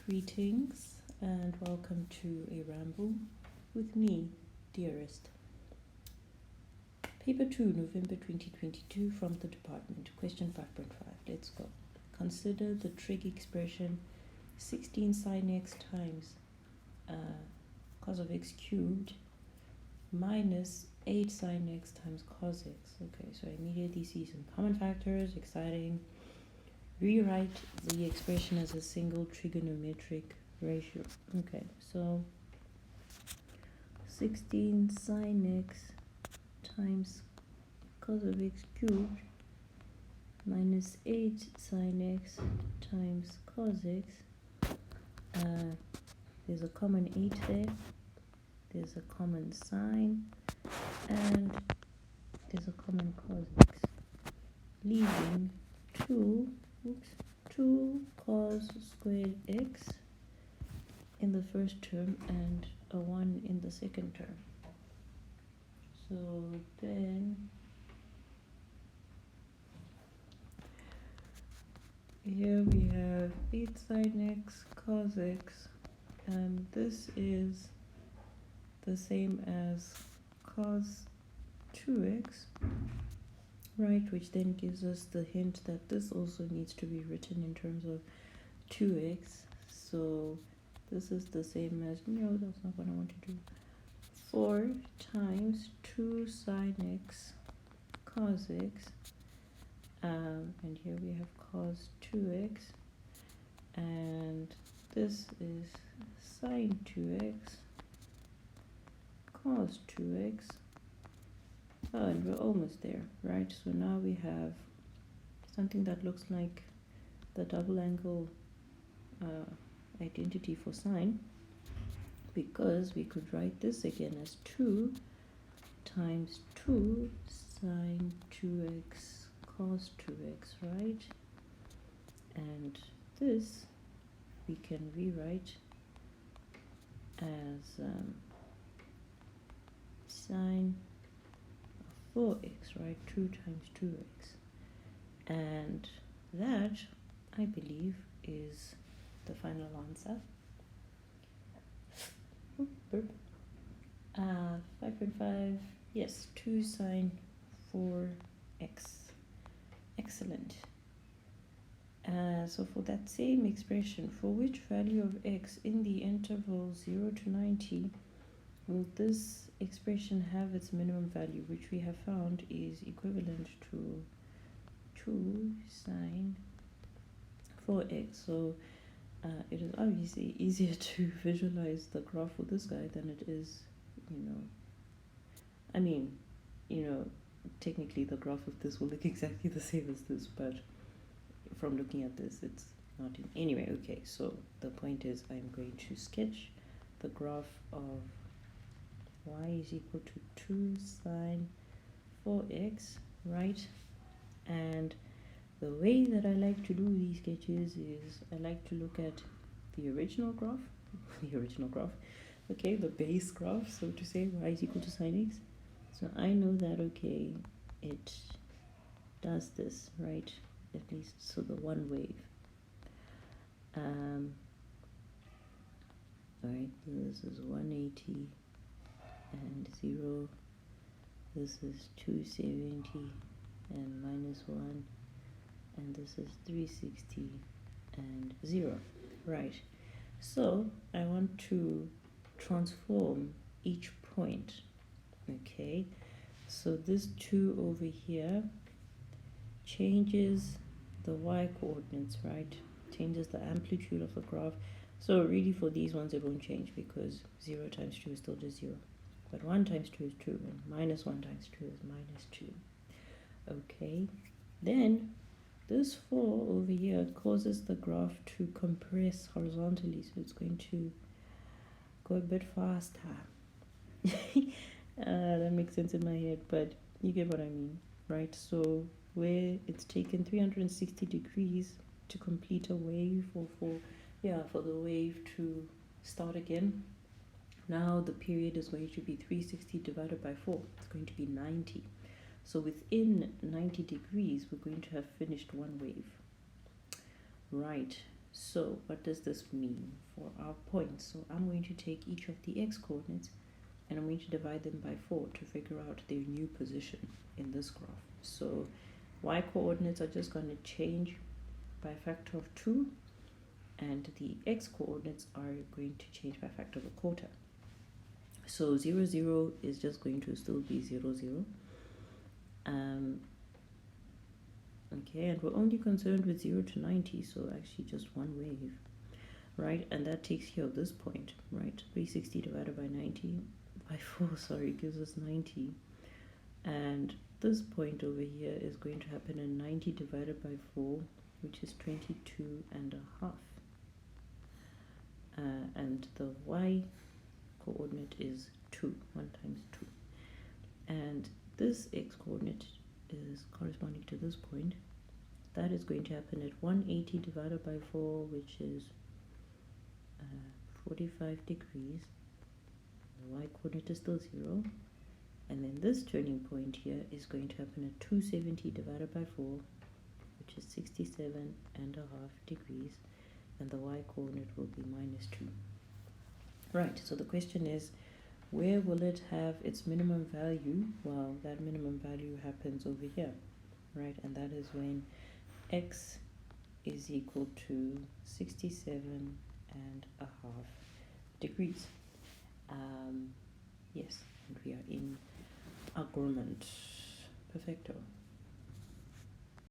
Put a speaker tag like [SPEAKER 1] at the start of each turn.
[SPEAKER 1] Greetings and welcome to a ramble with me, dearest. Paper 2, November 2022 from the department. Question 5.5. Let's go. Consider the trig expression 16 sine x times cos of x cubed minus 8 sine x times cos x. Okay, so I immediately see some common factors. Exciting. Rewrite the expression as a single trigonometric ratio. Okay, so 16 sine x times cos of x cubed minus 8 sine x times cos x. There's a common 8 there, there's a common sine, and there's a common cos x, leaving 2 cos squared x in the first term and a 1 in the second term. So then here we have 8 sine x cos x, and this is the same as cos 2x, right, which then gives us the hint that this also needs to be written in terms of 2x. So this is the same as, no, that's not what I want to do. 4 times 2 sine x cos x, and here we have cos 2x, and this is sine 2x cos 2x. Oh, and we're almost there, right? So now we have something that looks like the double angle identity for sine, because we could write this again as 2 times 2 sine 2x cos 2x, right? And this we can rewrite as sine 4x, right? 2 times 2x. And that, I believe, is the final answer. 5.5, yes, 2 sine 4x. Excellent. So for that same expression, for which value of x in the interval 0 to 90 will this expression have its minimum value, which we have found is equivalent to 2 sine 4x. So it is obviously easier to visualize the graph for this guy than it is, technically the graph of this will look exactly the same as this, but from looking at this, it's not in. Anyway, okay, so the point is I'm going to sketch the graph of y is equal to 2 sine 4x, right? And the way that I like to do these sketches is I like to look at the original graph, okay, the base graph, so to say, y is equal to sine x. So I know that, okay, it does this, right? At least, so the one wave. Alright, this is 180 and 0. This is 270 and minus 1. And this is 360 and 0. Right. So I want to transform each point. Okay. So this 2 over here changes the y coordinates, right? Changes the amplitude of the graph. So really for these ones it won't change because 0 times 2 is still just 0. But 1 times 2 is 2 and minus 1 times 2 is minus 2. Okay. Then this 4 over here causes the graph to compress horizontally, so it's going to go a bit faster. That makes sense in my head, but you get what I mean, right? So where it's taken 360 degrees to complete a wave, or for the wave to start again, now the period is going to be 360 divided by 4. It's going to be 90. So within 90 degrees, we're going to have finished one wave. Right. So what does this mean for our points? So I'm going to take each of the x coordinates and I'm going to divide them by 4 to figure out their new position in this graph. So y coordinates are just going to change by a factor of 2, and the x coordinates are going to change by a factor of a quarter. So 0, 0 is just going to still be 0, 0. Okay, and we're only concerned with 0 to 90, so actually just one wave, right? And that takes care of this point, right? 360 divided by 90, by 4, sorry, gives us 90. And this point over here is going to happen in 90 divided by 4, which is 22 and a half. And the y coordinate is 2, 1 times 2. And this x coordinate is corresponding to this point. That is going to happen at 180 divided by 4, which is 45 degrees. The y coordinate is still 0. And then this turning point here is going to happen at 270 divided by 4, which is 67 and a half degrees. And the y coordinate will be -2. Right, so the question is, where will it have its minimum value? Well, that minimum value happens over here, right? And that is when x is equal to 67 and a half degrees. Yes, and we are in agreement. Perfecto.